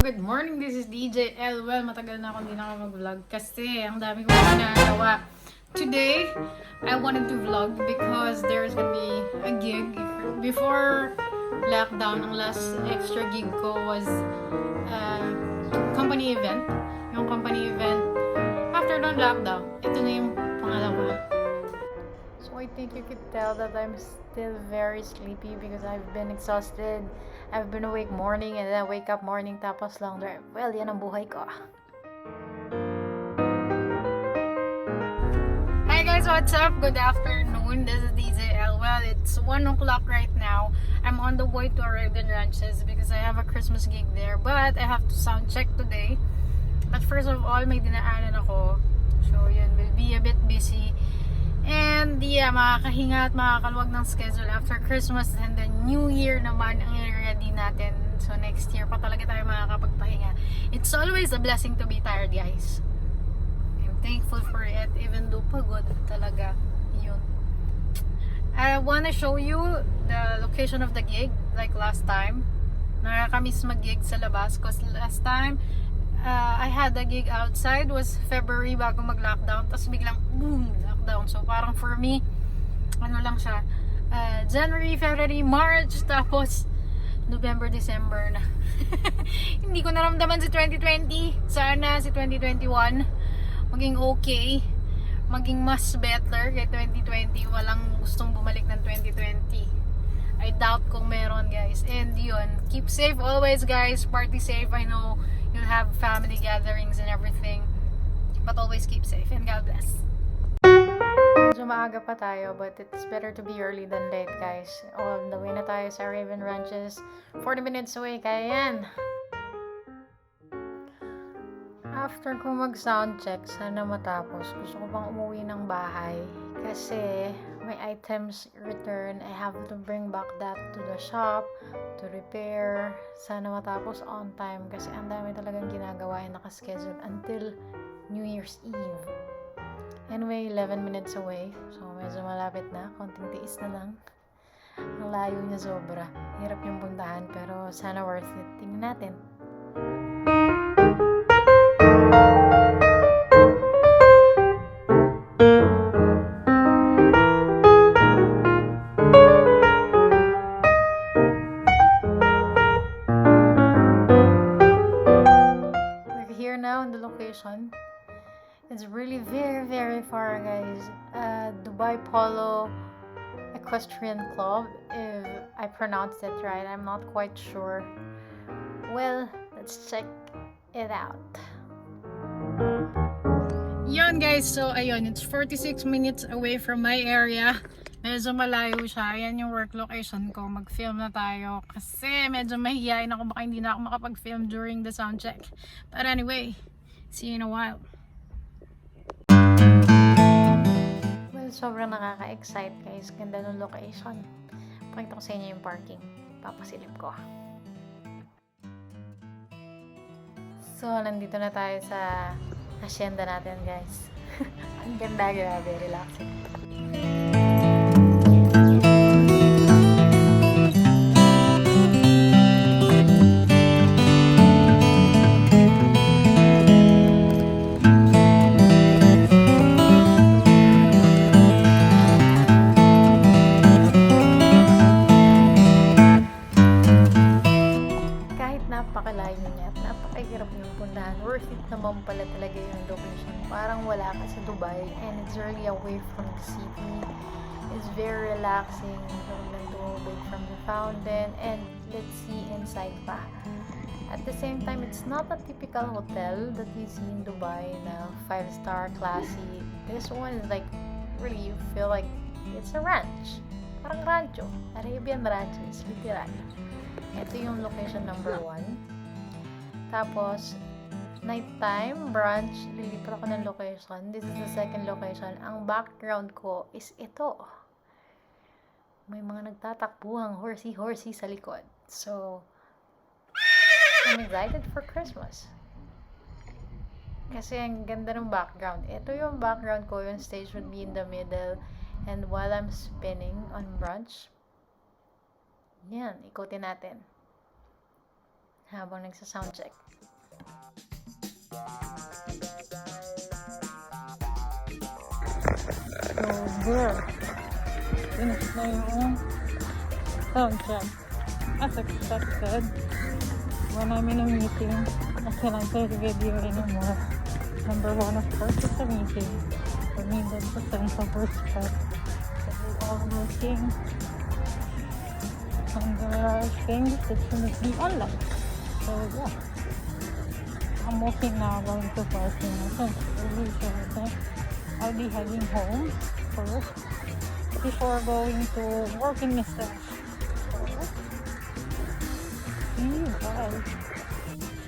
Good morning, this is DJ L. Well, matagal na akong hindi nakapag-vlog kasi ang dami kong ginagawa. Today, I wanted to vlog because there's gonna be a gig. Before lockdown, ang last extra gig ko was company event. Yung company event, after the lockdown, ito na yung pangalawa. So I think you could tell that I'm still very sleepy because I've been exhausted. I've been awake morning and then I wake up morning tapos long drive. Well, yan ang buhay ko. Hi guys, what's up? Good afternoon. This is DJ L. Well, it's 1 o'clock right now. I'm on the way to Arabian Ranches because I have a Christmas gig there. But I have to sound check today. But first of all, may dinaanan ako. So yun, will be a bit busy. And yeah, makakahinga at makakaluwag ng schedule after Christmas and then New Year naman ang i-ready natin. So next year pa talaga tayo makakapagpahinga. It's always a blessing to be tired, guys. I'm thankful for it even though pagod talaga. Yun. I wanna show you the location of the gig like last time. Nakakamiss mag-gig sa labas because last time I had a gig outside was February bago mag-lockdown tapos biglang boom, lockdown. So parang for me ano lang siya January, February, March tapos November, December na. Hindi ko naramdaman si 2020. Sana si 2021 maging okay, maging mas better kay 2020. Walang gustong bumalik ng 2020. I doubt kung meron, guys. And yun, keep safe always, guys. Party safe. I know you'll have family gatherings and everything, but always keep safe and God bless. Medyo maaga pa tayo, but it's better to be early than late, guys. On the way na tayo sa Arabian Ranches. 40 minutes away, kaya yan. After ko mag-sound check, sana matapos. Gusto ko pang umuwi ng bahay kasi may items return. I have to bring back that to the shop to repair. Sana matapos on time kasi ang dami talagang ginagawa yung nakaschedule until New Year's Eve. Anyway, 11 minutes away. So, medyo malapit na. Konting tiis na lang. Ang layo niya sobra. Hirap yung puntahan pero sana worth it. Tingnan natin. It's really very far, guys. Dubai Polo Equestrian Club, if I pronounced it right. I'm not quite sure. Well, let's check it out. Yun, guys, so ayun, it's 46 minutes away from my area. Medyo malayo siya. Ayan yung work location ko. Mag-film na tayo kasi medyo mahihiyain ako, baka hindi na ako makapag-film during the sound check. But anyway, see you in a while. Well, sobrang nakaka-excite, guys. Ganda ng location. Pakita ko sa inyo yung parking. Papasilip ko. So, nandito na tayo sa hacienda natin, guys. Ang ganda, grabe, relaxing. Napakalayo niya at napakahirap yung puntahan. Worth it naman pala talaga yung location. Parang wala ka sa Dubai and it's really away from the city. It's very relaxing. Huwag lang tumubig from the fountain and let's see inside pa. At the same time, it's not a typical hotel that we see in Dubai na 5-star classy. This one is like, really, you feel like it's a ranch. Parang rancho. Arabian Ranches. Literal. Ito yung location number 1. Tapos, nighttime, brunch, lilipat ako ng location. This is the second location. Ang background ko is ito. May mga nagtatakbuhang horsey sa likod. So, I'm excited for Christmas. Kasi ang ganda ng background. Ito yung background ko. Yung stage would be in the middle. And while I'm spinning on brunch, yan, ikutin natin. habang nagsa-sound check. So, there. Finish na yung sound check. As expected, when I'm in a meeting, I cannot take video anymore. Number one, of course, it's a meeting. For me, that's a sense of respect. So we're all working on the things that shouldn't be online. So, yeah. I'm walking now, going to parking. I think early, so I think I'll be heading home first before going to work in Mr. Guys,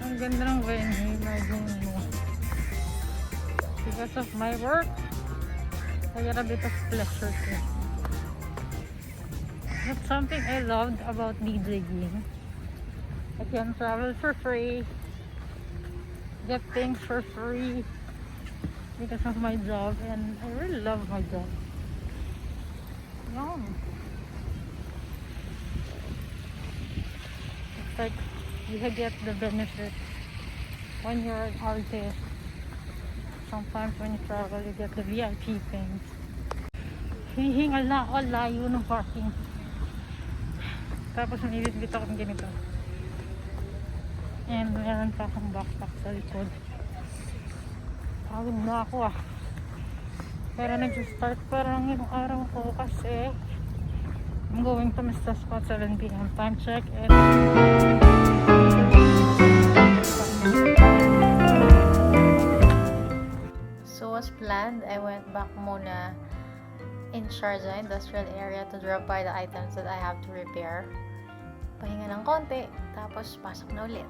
ang ganda ng venue, imagine mo. Because of my work, I get a bit of pleasure too. That's something I loved about DJing. I can travel for free, get things for free because of my job, and I really love my job. No. It's like you get the benefit when you're an artist. Sometimes when you travel, you get the VIP things. Hihingal na ako, layo ng parking. Tapos nilitbit akong ganito. And meron pa akong backpack sa likod. Pagod na ako ah. Pero nag-start parang yung araw ko kasi I'm going to Mr. Spot 7 PM. Time check and so as planned, I went back muna in Sharjah industrial area to drop by the items that I have to repair. Pahinga ng konti, tapos pasok na ulit.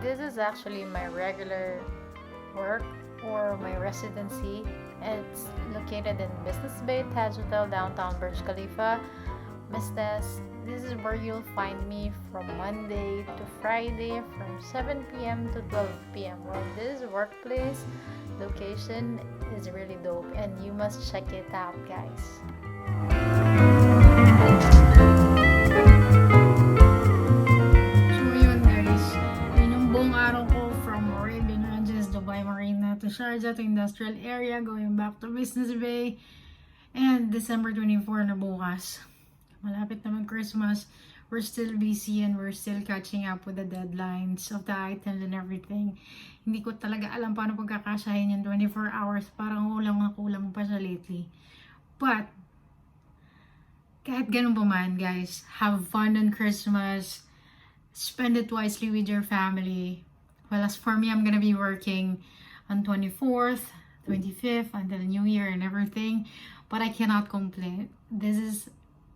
This is actually my regular work or my residency. It's located in Business Bay, Taj Hotel, downtown Burj Khalifa, Mistes. This is where you'll find me from Monday to Friday from 7 p.m. to 12 p.m. Well, this workplace location is really dope and you must check it out, guys. To Sharjah to industrial area, going back to Business Bay, and December 24 na bukas. Malapit na mag-Christmas. We're still busy and we're still catching up with the deadlines of the items and everything. Hindi ko talaga alam paano pagkakasyahin yung 24 hours. Parang kulang pa siya lately. But kahit ganun pa man, guys, have fun on Christmas. Spend it wisely with your family. Well, as for me, I'm gonna be working on 24th, 25th, until New Year and everything. But I cannot complain. This is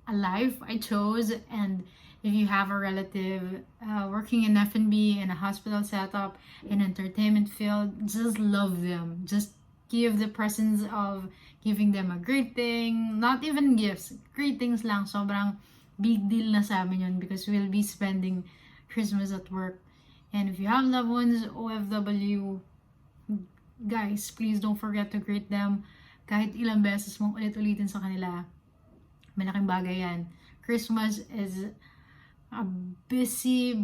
a life I chose, and if you have a relative working in F&B in a hospital setup, in entertainment field, just love them. Just give the presence of giving them a great thing, not even gifts, great things lang. Sobrang big deal na sa amin yun because we'll be spending Christmas at work. And if you have loved ones, OFW, guys, please don't forget to greet them. Kahit ilang beses mong ulit-ulitin sa kanila, malaking bagay yan. Christmas is a busy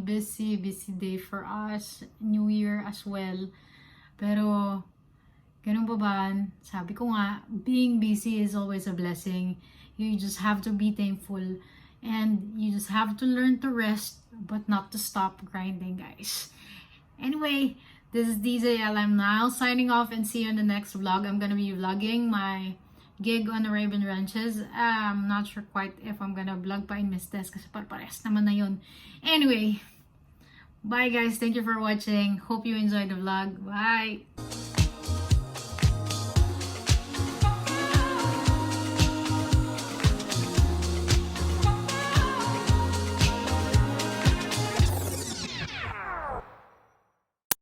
day for us. New Year as well. Pero, ganun pa ba? Sabi ko nga, being busy is always a blessing. You just have to be thankful. And you just have to learn to rest, but not to stop grinding, guys. Anyway, this is DJL. I'm now signing off and see you in the next vlog. I'm gonna be vlogging my gig on the Raven Ranches. I'm not sure quite if I'm gonna vlog pa in Mistes kasi parehas naman na yun. Anyway, bye guys. Thank you for watching. Hope you enjoyed the vlog. Bye!